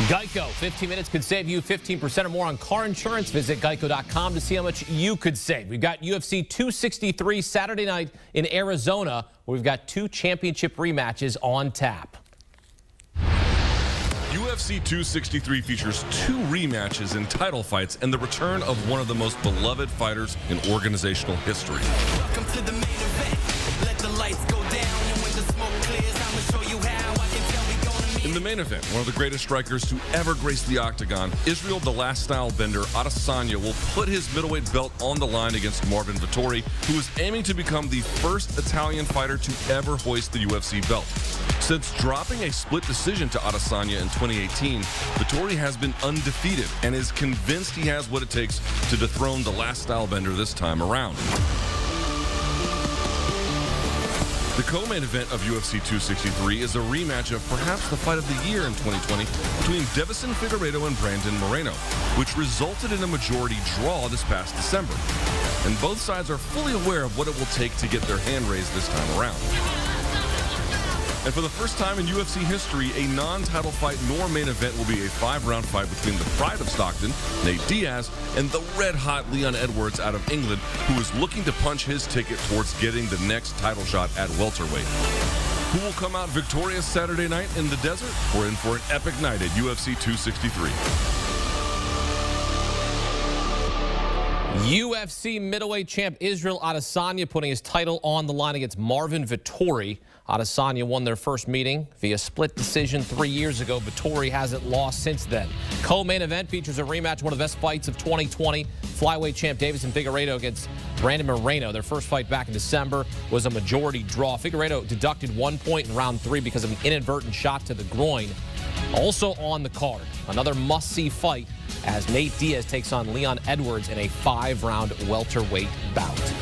Geico, 15 minutes could save you 15% or more on car insurance. Visit geico.com to see how much you could save. We've got UFC 263 Saturday night in Arizona, where we've got two championship rematches on tap. UFC 263 features two rematches and title fights and the return of one of the most beloved fighters in organizational history. Welcome to the main event. Let the lights go down, and when the smoke clears, I'ma show you how. I can tell we gonna meet. In the main event, one of the greatest strikers to ever grace the octagon, Israel the Last Style Bender Adesanya will put his middleweight belt on the line against Marvin Vettori, who is aiming to become the first Italian fighter to ever hoist the UFC belt. Since dropping a split decision to Adesanya in 2018, Vettori has been undefeated and is convinced he has what it takes to dethrone the Last Style Bender this time around. The co-main event of UFC 263 is a rematch of perhaps the fight of the year in 2020 between Deiveson Figueiredo and Brandon Moreno, which resulted in a majority draw this past December. And both sides are fully aware of what it will take to get their hand raised this time around. And for the first time in UFC history, a non-title fight nor main event will be a 5-round fight between the pride of Stockton, Nate Diaz, and the red-hot Leon Edwards out of England, who is looking to punch his ticket towards getting the next title shot at welterweight. Who will come out victorious Saturday night in the desert? We're in for an epic night at UFC 263. UFC middleweight champ Israel Adesanya putting his title on the line against Marvin Vettori. Adesanya won their first meeting via split decision 3 years ago. Vettori hasn't lost since then. Co-main event features a rematch, one of the best fights of 2020. Flyweight champ Deiveson Figueiredo against Brandon Moreno. Their first fight back in December was a majority draw. Figueiredo deducted 1 point in round 3 because of an inadvertent shot to the groin. Also on the card, another must-see fight as Nate Diaz takes on Leon Edwards in a 5-round welterweight bout.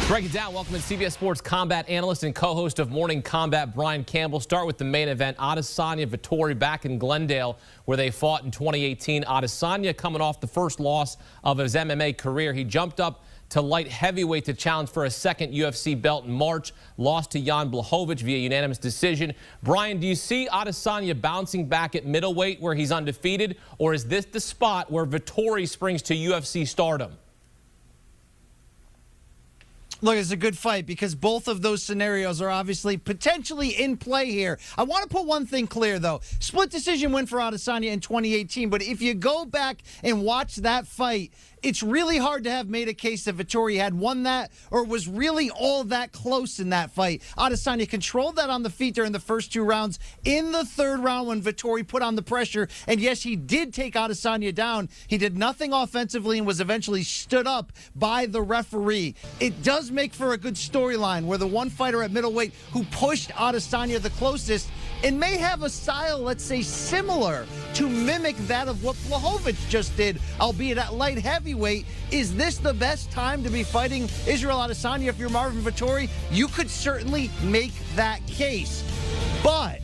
Break it down. Welcome to CBS Sports combat analyst and co-host of Morning Combat, Brian Campbell. Start with the main event. Adesanya Vettori back in Glendale, where they fought in 2018. Adesanya coming off the first loss of his MMA career. He jumped up to light heavyweight to challenge for a second UFC belt in March. Lost to Jan Blachowicz via unanimous decision. Brian, do you see Adesanya bouncing back at middleweight where he's undefeated, or is this the spot where Vettori springs to UFC stardom? Look, it's a good fight because both of those scenarios are obviously potentially in play here. I want to put one thing clear, though. Split decision win for Adesanya in 2018, but if you go back and watch that fight, it's really hard to have made a case that Vettori had won that or was really all that close in that fight. Adesanya controlled that on the feet during the first 2 rounds. In the 3rd round, when Vettori put on the pressure, and yes, he did take Adesanya down, he did nothing offensively and was eventually stood up by the referee. It does make for a good storyline where the one fighter at middleweight who pushed Adesanya the closest and may have a style, let's say, similar to mimic that of what Blachowicz just did, albeit at light heavyweight. Is this the best time to be fighting Israel Adesanya if you're Marvin Vettori? You could certainly make that case. But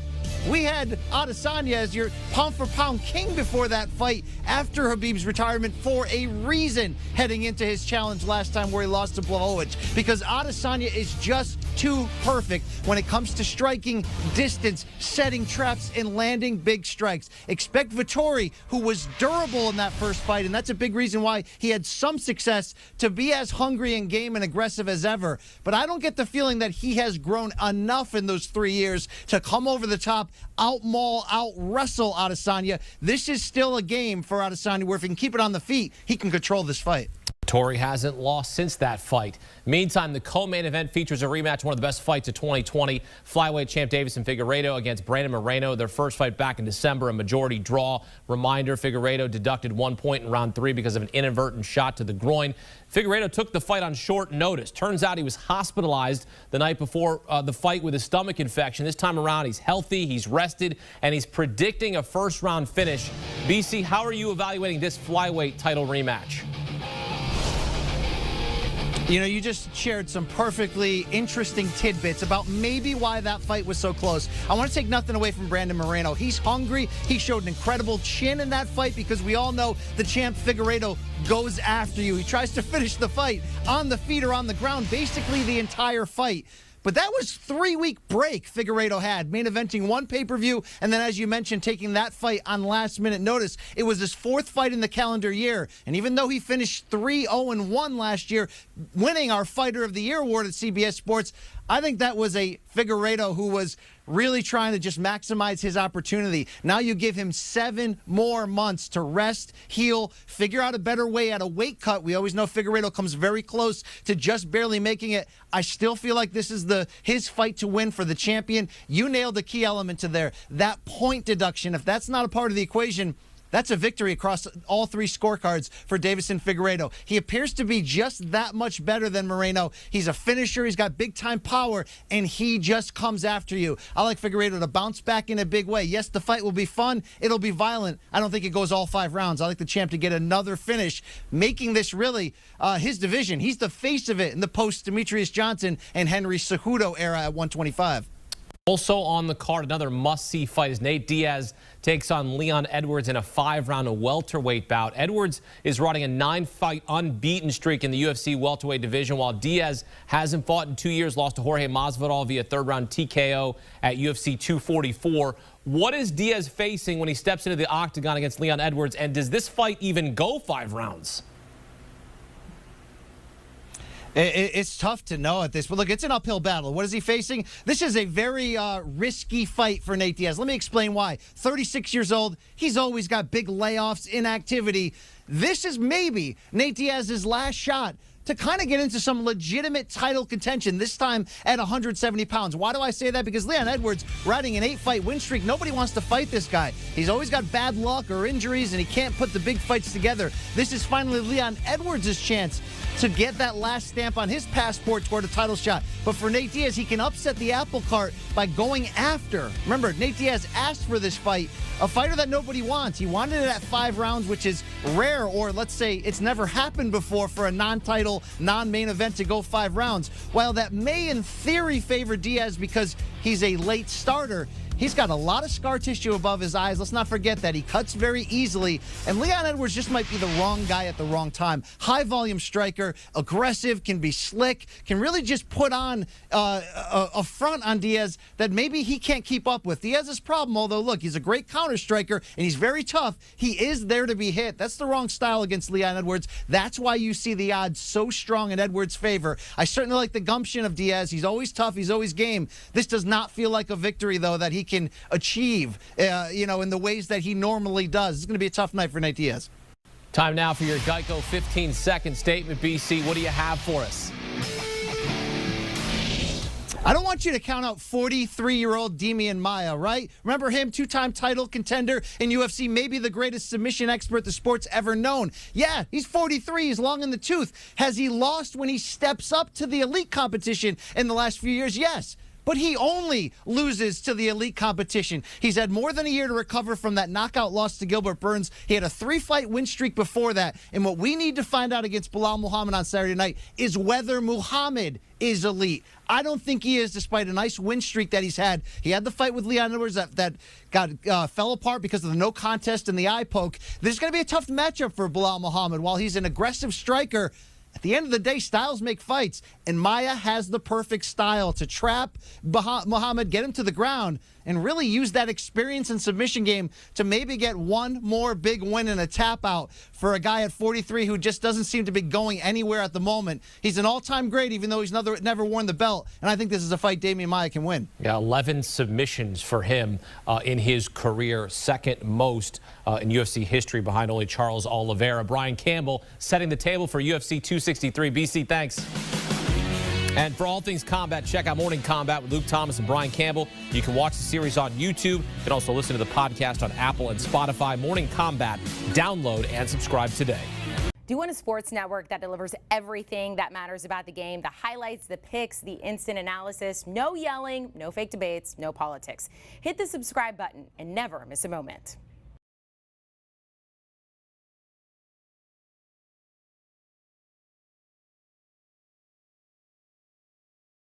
we had Adesanya as your pound-for-pound king before that fight after Khabib's retirement for a reason heading into his challenge last time where he lost to Blachowicz, because Adesanya is just too perfect when it comes to striking distance, setting traps, and landing big strikes. Expect Vettori, who was durable in that first fight, and that's a big reason why he had some success, to be as hungry and game and aggressive as ever. But I don't get the feeling that he has grown enough in those 3 years to come over the top, out-maul, out-wrestle Adesanya. This is still a game for Adesanya where if he can keep it on the feet, he can control this fight. Vettori hasn't lost since that fight. Meantime, the co-main event features a rematch, one of the best fights of 2020. Flyweight champ Deiveson Figueiredo against Brandon Moreno. Their first fight back in December, a majority draw. Reminder, Figueiredo deducted 1 point in round 3 because of an inadvertent shot to the groin. Figueiredo took the fight on short notice. Turns out he was hospitalized the night before the fight with a stomach infection. This time around, he's healthy, he's rested, and he's predicting a first-round finish. BC, how are you evaluating this flyweight title rematch? You know, you just shared some perfectly interesting tidbits about maybe why that fight was so close. I want to take nothing away from Brandon Moreno. He's hungry. He showed an incredible chin in that fight because we all know the champ Figueiredo goes after you. He tries to finish the fight on the feet or on the ground basically the entire fight. But that was 3-week break Figueiredo had, main eventing one pay-per-view, and then, as you mentioned, taking that fight on last-minute notice. It was his 4th fight in the calendar year, and even though he finished 3-0-1 last year, winning our Fighter of the Year award at CBS Sports, I think that was a Figueiredo who was really trying to just maximize his opportunity. Now you give him 7 more months to rest, heal, figure out a better way at a weight cut. We always know Figueiredo comes very close to just barely making it. I still feel like this is his fight to win for the champion. You nailed the key element to there. That point deduction, if that's not a part of the equation, that's a victory across all 3 scorecards for Deiveson Figueiredo. He appears to be just that much better than Moreno. He's a finisher. He's got big-time power, and he just comes after you. I like Figueiredo to bounce back in a big way. Yes, the fight will be fun. It'll be violent. I don't think it goes all 5 rounds. I like the champ to get another finish, making this really his division. He's the face of it in the post-Demetrius Johnson and Henry Cejudo era at 125. Also on the card, another must-see fight as Nate Diaz takes on Leon Edwards in a 5-round welterweight bout. Edwards is running a 9-fight unbeaten streak in the UFC welterweight division, while Diaz hasn't fought in 2 years, lost to Jorge Masvidal via 3rd-round TKO at UFC 244. What is Diaz facing when he steps into the octagon against Leon Edwards, and does this fight even go 5 rounds? It's tough to know at this, but look, it's an uphill battle. What is he facing? This is a very risky fight for Nate Diaz. Let me explain why. 36 years old. He's always got big layoffs, inactivity. This is maybe Nate Diaz's last shot to kind of get into some legitimate title contention, this time at 170 pounds. Why do I say that? Because Leon Edwards, riding an 8-fight win streak, nobody wants to fight this guy. He's always got bad luck or injuries, and he can't put the big fights together. This is finally Leon Edwards' chance to get that last stamp on his passport toward a title shot. But for Nate Diaz, he can upset the apple cart by going after. Remember, Nate Diaz asked for this fight, a fighter that nobody wants. He wanted it at 5 rounds, which is rare, or let's say it's never happened before for a non-title, non-main event to go 5 rounds. While that may in theory favor Diaz because he's a late starter, he's got a lot of scar tissue above his eyes. Let's not forget that. He cuts very easily. And Leon Edwards just might be the wrong guy at the wrong time. High-volume striker, aggressive, can be slick, can really just put on a front on Diaz that maybe he can't keep up with. Diaz's problem, although, look, he's a great counter-striker, and he's very tough. He is there to be hit. That's the wrong style against Leon Edwards. That's why you see the odds so strong in Edwards' favor. I certainly like the gumption of Diaz. He's always tough. He's always game. This does not feel like a victory, though, that he can achieve, in the ways that he normally does. It's going to be a tough night for Nate Diaz. Time now for your Geico 15-second statement. BC, what do you have for us? I don't want you to count out 43-year-old Demian Maia, right? Remember him, 2-time title contender in UFC, maybe the greatest submission expert the sport's ever known. Yeah, he's 43, he's long in the tooth. Has he lost when he steps up to the elite competition in the last few years? Yes. But he only loses to the elite competition. He's had more than a year to recover from that knockout loss to Gilbert Burns. He had a 3-fight win streak before that. And what we need to find out against Belal Muhammad on Saturday night is whether Muhammad is elite. I don't think he is, despite a nice win streak that he's had. He had the fight with Leon Edwards that fell apart because of the no contest and the eye poke. This is going to be a tough matchup for Belal Muhammad. While he's an aggressive striker, at the end of the day, styles make fights, and Maia has the perfect style to trap Muhammad, get him to the ground, and really use that experience and submission game to maybe get one more big win and a tap out for a guy at 43 who just doesn't seem to be going anywhere at the moment. He's an all-time great, even though he's never worn the belt, and I think this is a fight Demian Maia can win. Yeah, 11 submissions for him in his career, second most in UFC history behind only Charles Oliveira. Brian Campbell setting the table for UFC 263. BC, thanks. And for all things combat, check out Morning Combat with Luke Thomas and Brian Campbell. You can watch the series on YouTube. You can also listen to the podcast on Apple and Spotify. Morning Combat. Download and subscribe today. Do you want a sports network that delivers everything that matters about the game? The highlights, the picks, the instant analysis. No yelling, no fake debates, no politics. Hit the subscribe button and never miss a moment.